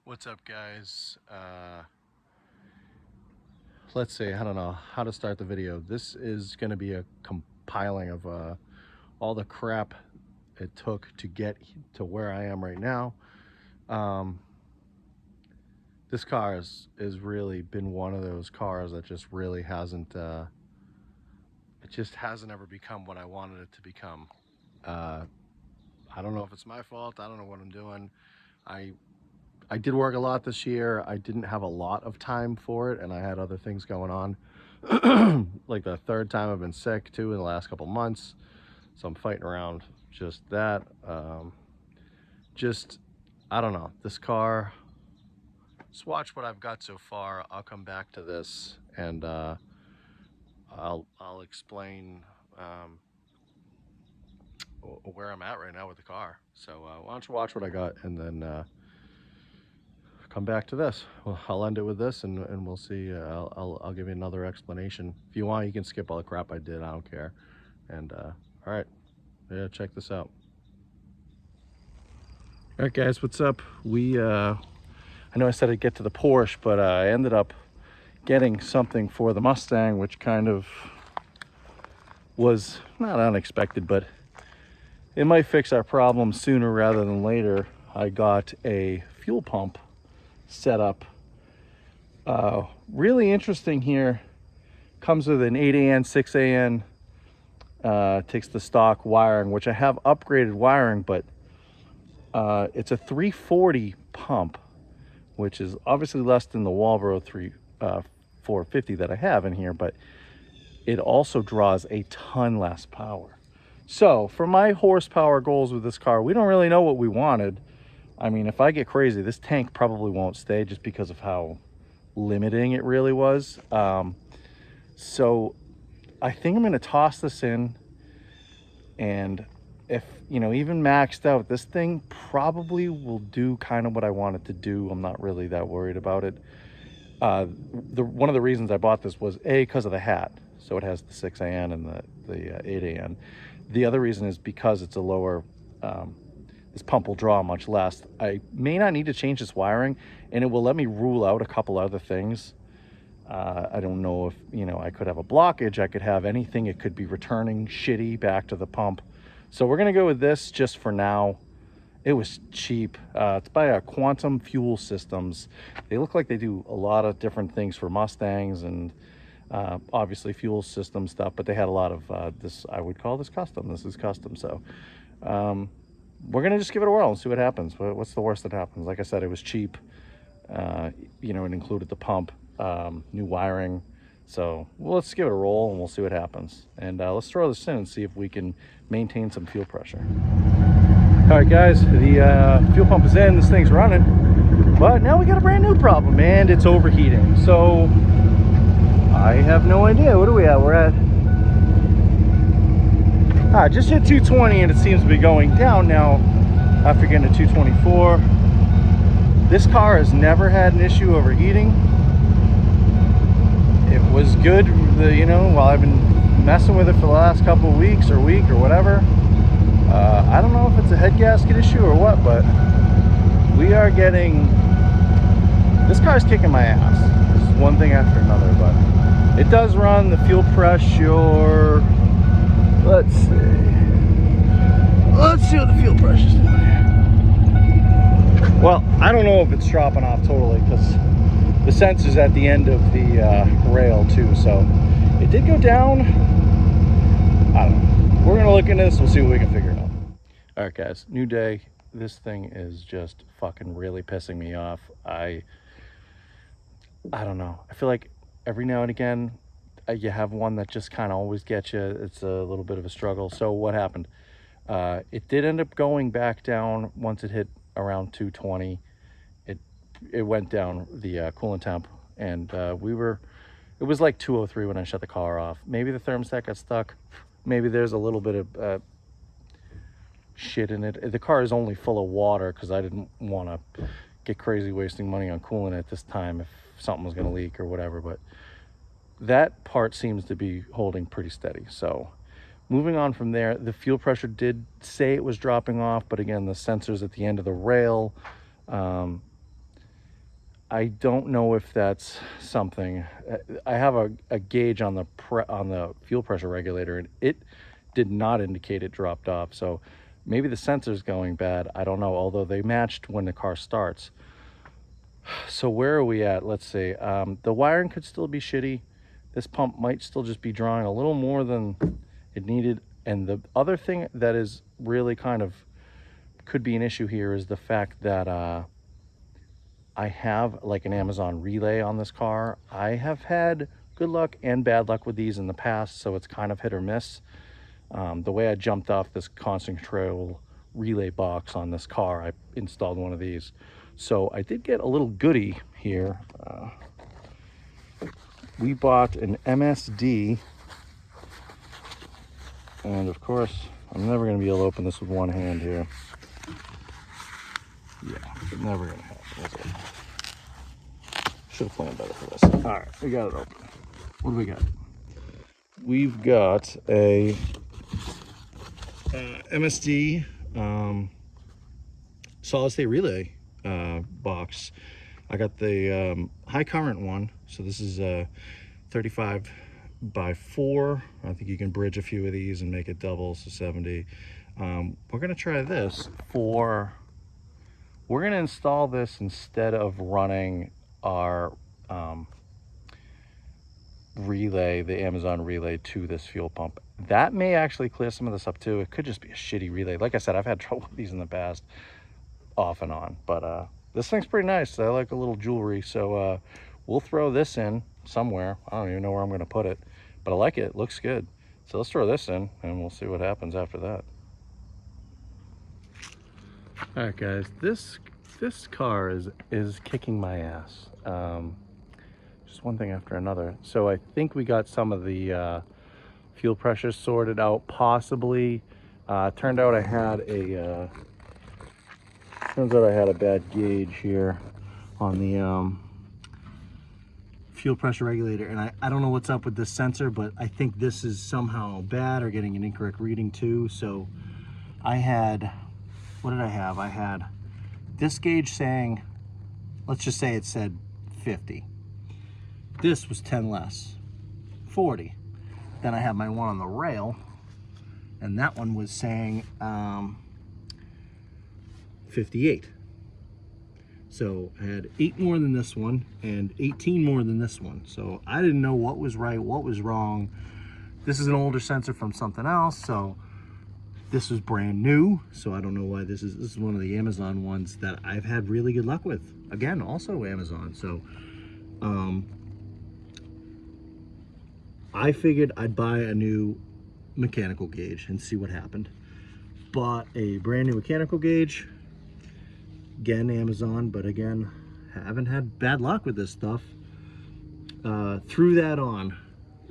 What's up, guys? Let's see, I don't know how to start the video. This is going to be a compiling of all the crap it took to get to where I am right now. This car is really been one of those cars that just really hasn't, it just hasn't ever become what I wanted it to become. I don't know if it's my fault. I don't know what I'm doing. I did work a lot this year. I didn't have a lot of time for it, and I had other things going on. Like the third time I've been sick too in the last couple months, so I'm fighting around just that. Just I don't know. This car. Just watch what I've got so far. I'll come back to this, and I'll explain where I'm at right now with the car. So why don't you watch what I got, and then come back to this. Well, I'll end it with this, and we'll see. I'll give you another explanation. If you want, you can skip all the crap I did. I don't care. And all right, yeah, check this out. All right, guys, what's up? I know I said I'd get to the Porsche, but I ended up getting something for the Mustang, which kind of was not unexpected, but it might fix our problem sooner rather than later. I got a fuel pump set up. Really interesting here. Comes with an 8AN, 6AN. Takes the stock wiring, which I have upgraded wiring, but it's a 340 pump, which is obviously less than the Walbro 450 that I have in here, but it also draws a ton less power. So for my horsepower goals with this car, we don't really know what we wanted. I mean, if I get crazy, this tank probably won't stay just because of how limiting it really was. So I think I'm going to toss this in, and if, you know, even maxed out, this thing probably will do kind of what I want it to do. I'm not really that worried about it. One of the reasons I bought this was because of the hat. So it has the 6AN and the 8AN. The other reason is because it's a lower, this pump will draw much less. I may not need to change this wiring, and it will let me rule out a couple other things. I don't know if, you know, I could have a blockage. I could have anything. It could be returning shitty back to the pump. So we're going to go with this just for now. It was cheap. It's by Quantum Fuel Systems. They look like they do a lot of different things for Mustangs and obviously fuel system stuff, but they had a lot of this. I would call this custom. This is custom. So we're going to just give it a whirl and see what happens. What's the worst that happens? Like I said, it was cheap. You know, it included the pump, new wiring. So well, let's give it a roll and we'll see what happens. And let's throw this in and see if we can maintain some fuel pressure. All right, guys, the fuel pump is in. This thing's running, but now we got a brand new problem, and it's overheating. So I have no idea. What are we at? We're at just hit 220, and it seems to be going down now after getting to 224. This car has never had an issue overheating. It was good, you know, while I've been messing with it for the last couple of weeks or week or whatever. I don't know if it's a head gasket issue or what, but we are getting, this car's kicking my ass. This is one thing after another, but it does run. The fuel pressure, let's see what the fuel pressure's doing here. Well, I don't know if it's dropping off totally because the sensor's at the end of the rail too, so it did go down. I don't know. We're gonna look into this. We'll see what we can figure out. All right, guys, new day. This thing is just fucking really pissing me off. I don't know. I feel like every now and again you have one that just kind of always gets you. It's a little bit of a struggle. So what happened? It did end up going back down once it hit around 220. It went down the coolant temp, and it was like 203 when I shut the car off. Maybe the thermostat got stuck. Maybe there's a little bit of shit in it. The car is only full of water because I didn't want to get crazy wasting money on coolant at this time if something was going to leak or whatever, but that part seems to be holding pretty steady. So moving on from there, the fuel pressure did say it was dropping off, but again, the sensors at the end of the rail, I don't know if that's something. I have a gauge on the fuel pressure regulator, and it did not indicate it dropped off. So maybe the sensor's going bad. I don't know. Although they matched when the car starts. So where are we at? Let's see. The wiring could still be shitty. This pump might still just be drawing a little more than it needed. And the other thing that is really kind of could be an issue here is the fact that I have like an Amazon relay on this car. I have had good luck and bad luck with these in the past, so it's kind of hit or miss. The way I jumped off this constant control relay box on this car, I installed one of these. So I did get a little goodie here. We bought an MSD, and of course, I'm never gonna be able to open this with one hand here. Yeah, it's never gonna happen, is it? Should have planned better for this. All right, we got it open. What do we got? We've got a MSD solid state relay box. I got the high current one. So this is a 35 by 4. I think you can bridge a few of these and make it double, so 70. We're gonna try this for, we're gonna install this instead of running our relay, the Amazon relay, to this fuel pump. That may actually clear some of this up too. It could just be a shitty relay. Like I said, I've had trouble with these in the past, off and on, but this thing's pretty nice. I like a little jewelry, so we'll throw this in somewhere. I don't even know where I'm gonna put it, but I like it. It looks good. So let's throw this in and we'll see what happens after that. All right, guys, this car is kicking my ass. Just one thing after another. So I think we got some of the fuel pressure sorted out, possibly. Turned out I had a bad gauge here on the fuel pressure regulator, and I don't know what's up with this sensor, but I think this is somehow bad or getting an incorrect reading too. So I had, what did I have? I had this gauge saying, let's just say it said 50. This was 10 less, 40. Then I have my one on the rail, and that one was saying 58. So I had 8 more than this one and 18 more than this one. So I didn't know what was right, what was wrong. This is an older sensor from something else, so this was brand new. So I don't know why this is one of the Amazon ones that I've had really good luck with. Again, also Amazon. So I figured I'd buy a new mechanical gauge and see what happened. Bought a brand new mechanical gauge. Again, Amazon, but again, haven't had bad luck with this stuff. Threw that on.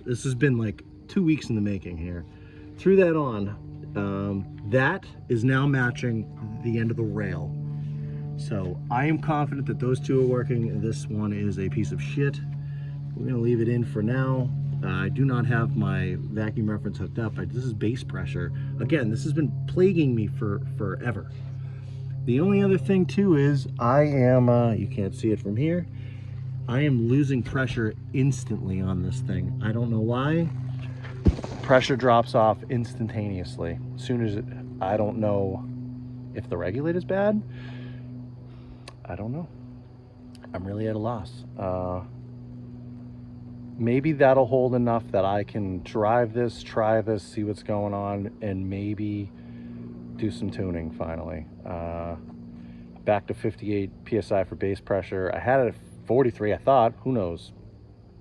This has been like 2 weeks in the making here. Threw that on. That is now matching the end of the rail. So I am confident that those two are working. This one is a piece of shit. We're gonna leave it in for now. I do not have my vacuum reference hooked up. This is base pressure. Again, this has been plaguing me for forever. The only other thing too is I am, you can't see it from here, I am losing pressure instantly on this thing. I don't know why. Pressure drops off instantaneously. As soon as it, I don't know if the regulator's bad. I don't know. I'm really at a loss. Maybe that'll hold enough that I can drive this, try this, see what's going on, and maybe do some tuning finally. Back to 58 PSI for base pressure. I had it at 43, I thought, who knows?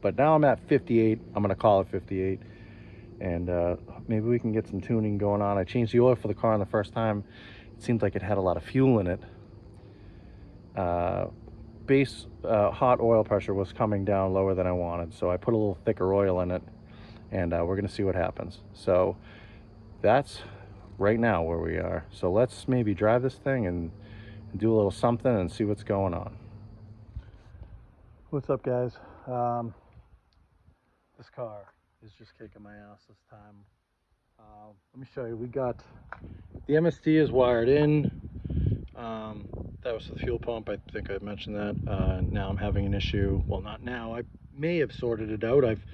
But now I'm at 58, I'm gonna call it 58. And maybe we can get some tuning going on. I changed the oil for the car on the first time. It seemed like it had a lot of fuel in it. Base hot oil pressure was coming down lower than I wanted, so I put a little thicker oil in it, and we're gonna see what happens. So that's right now where we are. So let's maybe drive this thing and do a little something and see what's going on. What's up, guys? This car is just kicking my ass this time. Let me show you. We got the MSD is wired in. That was the fuel pump. I think I mentioned that. Now I'm having an issue. Well, not now. I may have sorted it out. I've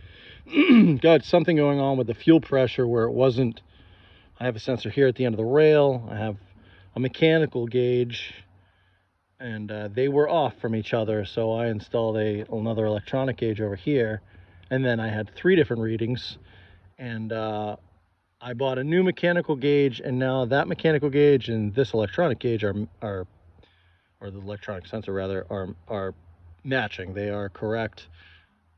got something going on with the fuel pressure where it wasn't. I have a sensor here at the end of the rail. I have a mechanical gauge, and they were off from each other. So I installed another electronic gauge over here, and then I had 3 different readings. And I bought a new mechanical gauge, and now that mechanical gauge and this electronic gauge are or the electronic sensor rather, are matching. They are correct.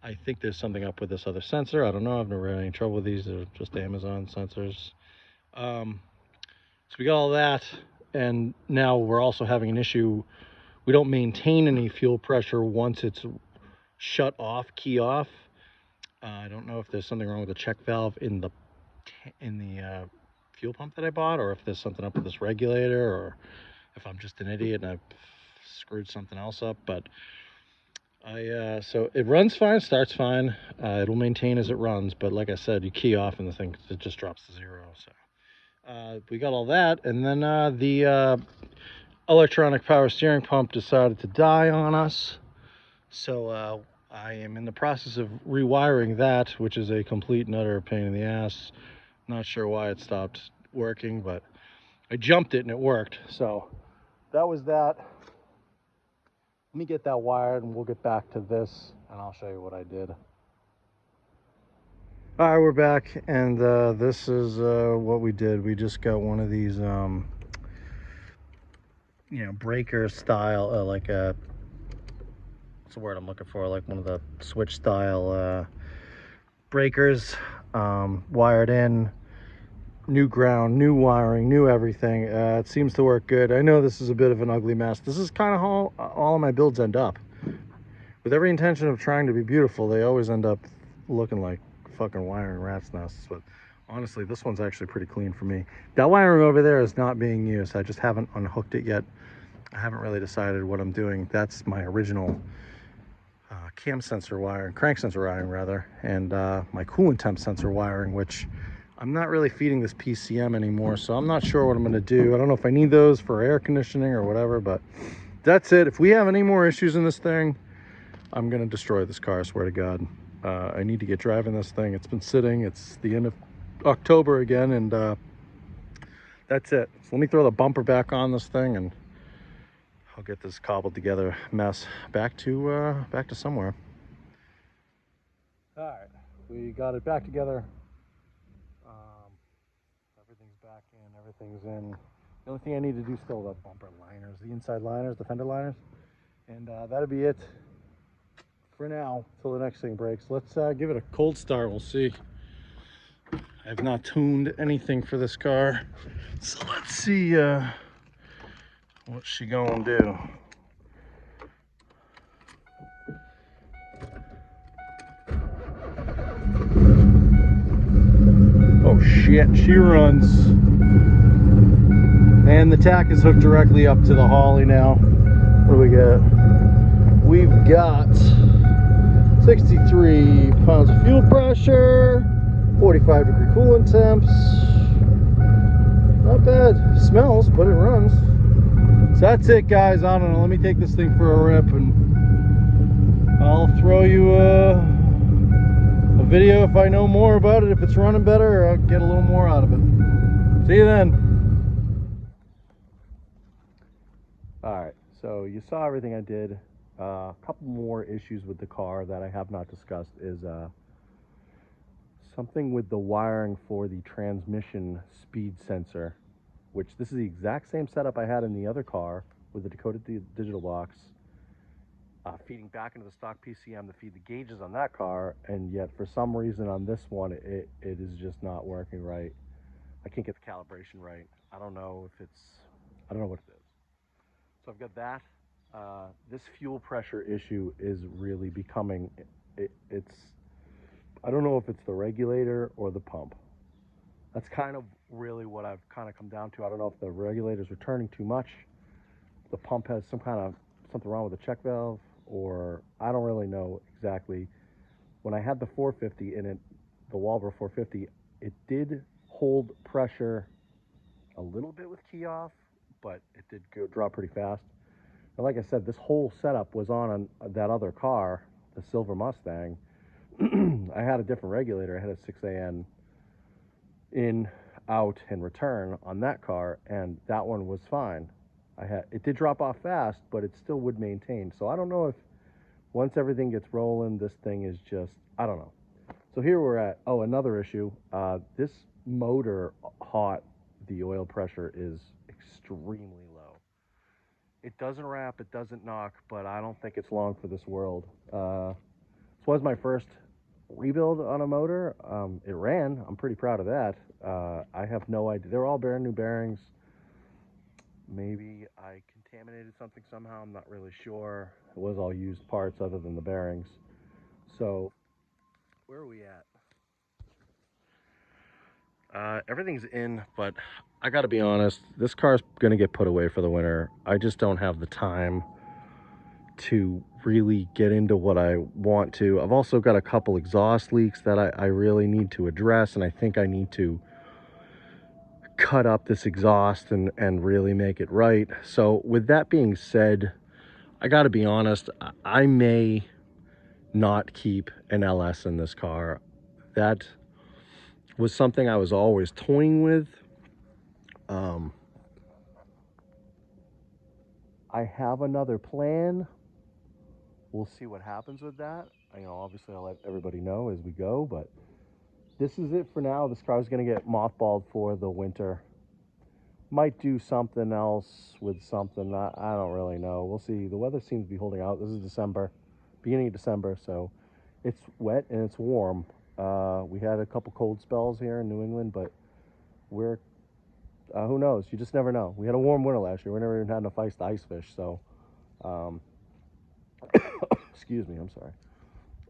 I think there's something up with this other sensor. I don't know. I've never had any trouble with these. They're just Amazon sensors. So we got all that, and now we're also having an issue. We don't maintain any fuel pressure once it's shut off, key off. I don't know if there's something wrong with the check valve in the fuel pump that I bought, or if there's something up with this regulator, or if I'm just an idiot and I've screwed something else up. But so it runs fine, starts fine. It'll maintain as it runs, but like I said, you key off and the thing, it just drops to 0. So we got all that, and then the electronic power steering pump decided to die on us. So I am in the process of rewiring that, which is a complete and utter pain in the ass. Not sure why it stopped working, but I jumped it and it worked. So that was that. Let me get that wired and we'll get back to this and I'll show you what I did. All right, we're back, and this is what we did. We just got one of these breaker style, like a, what's the word I'm looking for, like one of the switch style breakers, wired in, new ground, new wiring, new everything. It seems to work good. I know this is a bit of an ugly mess. This is kind of how all of my builds end up. With every intention of trying to be beautiful, they always end up looking like fucking wiring rat's nests. But honestly, this one's actually pretty clean for me. That wiring over there is not being used. I just haven't unhooked it yet. I haven't really decided what I'm doing. That's my original cam sensor wiring, crank sensor wiring rather, and my coolant temp sensor wiring, which I'm not really feeding this PCM anymore, so I'm not sure what I'm going to do. I don't know if I need those for air conditioning or whatever, but that's it. If we have any more issues in this thing, I'm going to destroy this car, I swear to God. I need to get driving this thing. It's been sitting. It's the end of October again, and that's it. So let me throw the bumper back on this thing, and I'll get this cobbled together mess back to somewhere. All right, we got it back together. Everything's back in, everything's in. The only thing I need to do is still the bumper liners, the inside liners, the fender liners, and that'll be it for now till the next thing breaks. Let's give it a cold start. We'll see. I've not tuned anything for this car, so let's see what she gonna do. Oh shit, she runs. And the tack is hooked directly up to the Holly now. What do we got? We've got 63 pounds of fuel pressure, 45-degree coolant temps. Not bad. Smells, but it runs. So that's it, guys. I don't know. Let me take this thing for a rip, and I'll throw you a video if I know more about it, if it's running better, or I'll get a little more out of it. See you then. All right, so you saw everything I did. A couple more issues with the car that I have not discussed is something with the wiring for the transmission speed sensor, which this is the exact same setup I had in the other car with the Dakota digital box, feeding back into the stock PCM to feed the gauges on that car, and yet for some reason on this one it is just not working right. I can't get the calibration right. I don't know what it is. So I've got that. This fuel pressure issue is really becoming, it's, I don't know if it's the regulator or the pump. That's kind of really what I've kind of come down to. I don't know if the regulator's returning too much, the pump has something wrong with the check valve, or I don't really know exactly. When I had the 450 in it, the Walbro 450, it did hold pressure a little bit with key off, but it did go drop pretty fast. And like I said, this whole setup was on that other car, the silver Mustang. I had a different regulator. I had a 6AN in, out, and return on that car, and that one was fine. It did drop off fast, but it still would maintain. So I don't know if once everything gets rolling, this thing is just, I don't know. So here we're at, oh, another issue. This motor hot, the oil pressure is extremely low. It doesn't rap, it doesn't knock, but I don't think it's long for this world. This was my first rebuild on a motor. It ran. I'm pretty proud of that. I have no idea. They're all brand new bearings. Maybe I contaminated something somehow. I'm not really sure. It was all used parts other than the bearings. So where are we at? Everything's in, but I gotta be honest, this car's gonna get put away for the winter. I just don't have the time to really get into what I want to. I've also got a couple exhaust leaks that I really need to address, and I think I need to cut up this exhaust and really make it right. So with that being said, I gotta be honest, I may not keep an LS in this car. That was something I was always toying with. I have another plan. We'll see what happens with that. Obviously I'll let everybody know as we go, but this is it for now. This car is going to get mothballed for the winter. Might do something else with something. I don't really know. We'll see. The weather seems to be holding out. This is December, beginning of December, so it's wet and it's warm. We had a couple cold spells here in New England, but we're who knows? You just never know. We had a warm winter last year. We never even had enough ice to ice fish. So, excuse me. I'm sorry.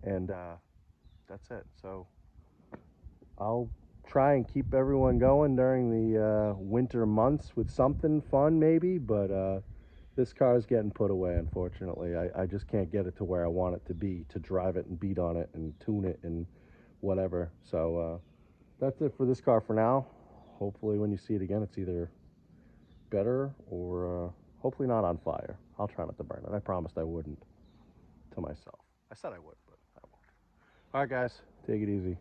And that's it. So I'll try and keep everyone going during the winter months with something fun, maybe. But this car is getting put away, unfortunately. I just can't get it to where I want it to be, to drive it and beat on it and tune it and whatever. So that's it for this car for now. Hopefully when you see it again, it's either better or hopefully not on fire. I'll try not to burn it. I promised I wouldn't to myself. I said I would, but I won't. All right, guys, take it easy.